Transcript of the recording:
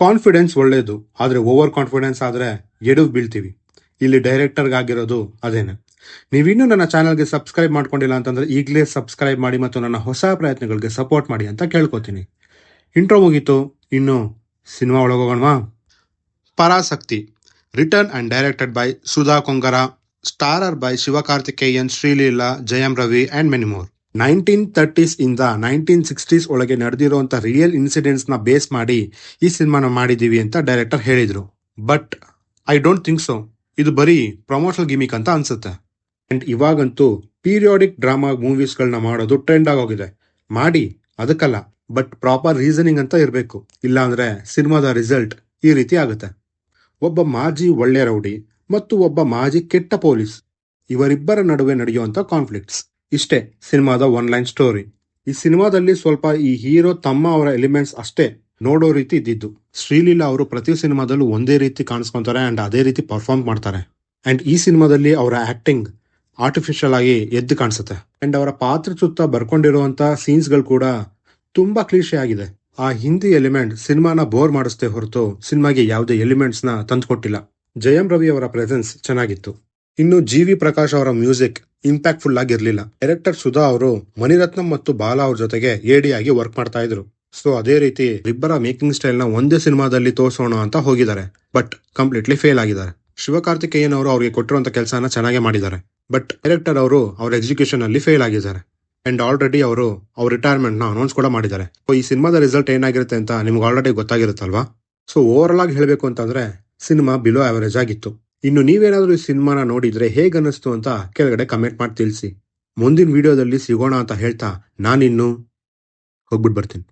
Confidence ಒಳ್ಳೇದು, ಆದ್ರೆ over confidence ಆದ್ರೆ ಎಡವು ಬೀಳ್ತೀವಿ. ಇಲ್ಲಿ ಡೈರೆಕ್ಟರ್ಗಾಗಿರೋದು ಅದೇನೆ. ನೀವಿನ್ನೂ ನನ್ನ ಚಾನಲ್ಗೆ ಸಬ್ಸ್ಕ್ರೈಬ್ ಮಾಡ್ಕೊಂಡಿಲ್ಲ ಅಂತಂದ್ರೆ ಈಗಲೇ ಸಬ್ಸ್ಕ್ರೈಬ್ ಮಾಡಿ ಮತ್ತು ನನ್ನ ಹೊಸ ಪ್ರಯತ್ನಗಳಿಗೆ ಸಪೋರ್ಟ್ ಮಾಡಿ ಅಂತ ಕೇಳ್ಕೊತೀನಿ. ಇಂಟ್ರೋ ಮುಗೀತು, ಇನ್ನು ಸಿನಿಮಾ ಒಳಗೋಗೋಣವಾ? Parasakthi, return and directed by Sudha Kongara, starrer by Sivakarthikeyan, Sreeleela, Jayam Ravi and many more. 1930s ಇಂದ 1960s ಒಳಗೆ ನಡೆದಿರುವಂತ ರಿಯಲ್ ಇನ್ಸಿಡೆಂಟ್ಸ್ ನ ಬೇಸ್ ಮಾಡಿ ಈ ಸಿನಿಮಾನ ಮಾಡಿದೀವಿ ಅಂತ ಡೈರೆಕ್ಟರ್ ಹೇಳಿದ್ರು. But I don't think so. ಇದು ಬರೀ ಪ್ರಮೋಷನಲ್ ಗಿಮಿಕ್ ಅಂತ ಅನ್ಸುತ್ತೆ. ಅಂಡ್ ಇವಾಗಂತೂ ಪೀರಿಯಾಡಿಕ್ ಡ್ರಾಮಾ ಮೂವೀಸ್ ಗಳನ್ನ ಮಾಡೋದು ಟ್ರೆಂಡ್ ಆಗೋಗಿದೆ. ಮಾಡಿ, ಅದಕ್ಕಲ್ಲ, ಬಟ್ ಪ್ರಾಪರ್ ರೀಸನಿಂಗ್ ಅಂತ ಇರಬೇಕು. ಇಲ್ಲ ಅಂದ್ರೆ ಸಿನಿಮಾದ ರಿಸಲ್ಟ್ ಈ ರೀತಿ ಆಗುತ್ತೆ. ಒಬ್ಬ ಮಾಜಿ ಒಳ್ಳೆ ರೌಡಿ ಮತ್ತು ಒಬ್ಬ ಮಾಜಿ ಕೆಟ್ಟ ಪೊಲೀಸ್, ಇವರಿಬ್ಬರ ನಡುವೆ ನಡೆಯುವಂತ ಕಾನ್ಫ್ಲಿಕ್ಟ್ಸ್. ಇಷ್ಟೇ ಸಿನಿಮಾದ ಒನ್ ಲೈನ್ ಸ್ಟೋರಿ. ಈ ಸಿನಿಮಾದಲ್ಲಿ ಸ್ವಲ್ಪ ಈ ಹೀರೋ ತಮ್ಮ ಅವರ ಎಲಿಮೆಂಟ್ಸ್ ಅಷ್ಟೇ ನೋಡೋ ರೀತಿ ಇದ್ದಿದ್ದು. ಶ್ರೀಲೀಲಾ ಅವರು ಪ್ರತಿ ಸಿನಿಮಾದಲ್ಲೂ ಒಂದೇ ರೀತಿ ಕಾಣಿಸ್ಕೊಂತಾರೆ ಅಂಡ್ ಅದೇ ರೀತಿ ಪರ್ಫಾರ್ಮ್ ಮಾಡ್ತಾರೆ. ಅಂಡ್ ಈ ಸಿನಿಮಾದಲ್ಲಿ ಅವರ ಆಕ್ಟಿಂಗ್ ಆರ್ಟಿಫಿಷಿಯಲ್ ಆಗಿ ಎದ್ದು ಕಾಣಿಸುತ್ತೆ. ಅಂಡ್ ಅವರ ಪಾತ್ರ ಸುತ್ತ ಬರ್ಕೊಂಡಿರುವಂತ ಸೀನ್ಸ್ ಗಳು ಕೂಡ ತುಂಬಾ ಕ್ಲೀಶೆ ಆಗಿದೆ. ಆ ಹಿಂದಿ ಎಲಿಮೆಂಟ್ ಸಿನಿಮಾನ ಬೋರ್ ಮಾಡಿಸ್ತೇ ಹೊರತು ಸಿನಿಮಾಗೆ ಯಾವುದೇ ಎಲಿಮೆಂಟ್ಸ್ ನ ತಂದ್ಕೊಟ್ಟಿಲ್ಲ. ಜಯಂ ರವಿ ಅವರ ಪ್ರೆಸೆನ್ಸ್ ಚೆನ್ನಾಗಿತ್ತು. ಇನ್ನು ಜಿ.ವಿ. ಪ್ರಕಾಶ್ ಅವರ ಮ್ಯೂಸಿಕ್ ಇಂಪ್ಯಾಕ್ಟ್ಫುಲ್ ಆಗಿರ್ಲಿಲ್ಲ. ಡೈರೆಕ್ಟರ್ ಸುಧಾ ಅವರು ಮಣಿರತ್ನಂ ಮತ್ತು ಬಾಲಾ ಅವ್ರ ಜೊತೆಗೆ ಎಡಿ ಆಗಿ ವರ್ಕ್ ಮಾಡ್ತಾ ಇದ್ರು. ಸೊ ಅದೇ ರೀತಿ ಇಬ್ಬರ ಮೇಕಿಂಗ್ ಸ್ಟೈಲ್ ನ ಒಂದೇ ಸಿನಿಮಾದಲ್ಲಿ ತೋರಿಸೋಣ ಅಂತ ಹೋಗಿದ್ದಾರೆ, ಬಟ್ ಕಂಪ್ಲೀಟ್ಲಿ ಫೇಲ್ ಆಗಿದ್ದಾರೆ. ಶಿವಕಾರ್ತಿಕೇಯನ್ ಅವರು ಅವ್ರಿಗೆ ಕೊಟ್ಟಿರುವಂತ ಕೆಲಸನ ಚೆನ್ನಾಗೇ ಮಾಡಿದ್ದಾರೆ, ಬಟ್ ಡೈರೆಕ್ಟರ್ ಅವರು ಅವ್ರ ಎಕ್ಸಿಕ್ಯೂಷನ್ ಅಲ್ಲಿ ಫೇಲ್ ಆಗಿದ್ದಾರೆ. ಅಂಡ್ ಆಲ್ರೆಡಿ ಅವರು ಅವ್ರ ರಿಟೈರ್ಮೆಂಟ್ ನ ಅನೌನ್ಸ್ ಕೂಡ ಮಾಡಿದ್ದಾರೆ. ಈ ಸಿನಿಮಾದ ರಿಸಲ್ಟ್ ಏನಾಗಿರುತ್ತೆ ಅಂತ ನಿಮ್ಗೆ ಆಲ್ರೆಡಿ ಗೊತ್ತಾಗಿರುತ್ತಲ್ವಾ? ಸೊ ಓವರ್ ಆಲ್ ಆಗಿ ಹೇಳ್ಬೇಕು ಅಂತಂದ್ರೆ ಸಿನಿಮಾ ಬಿಲೋ ಅವರೇಜ್ ಆಗಿತ್ತು. ಇನ್ನು ನೀವೇನಾದ್ರೂ ಈ ಸಿನಿಮಾನ ನೋಡಿದ್ರೆ ಹೇಗನ್ನಿಸ್ತು ಅಂತ ಕೆಳಗಡೆ ಕಮೆಂಟ್ ಮಾಡಿ ತಿಳಿಸಿ. ಮುಂದಿನ ವಿಡಿಯೋದಲ್ಲಿ ಸಿಗೋಣ ಅಂತ ಹೇಳ್ತಾ ನಾನಿನ್ನು ಹೋಗ್ಬಿಟ್ಟು ಬರ್ತೀನಿ.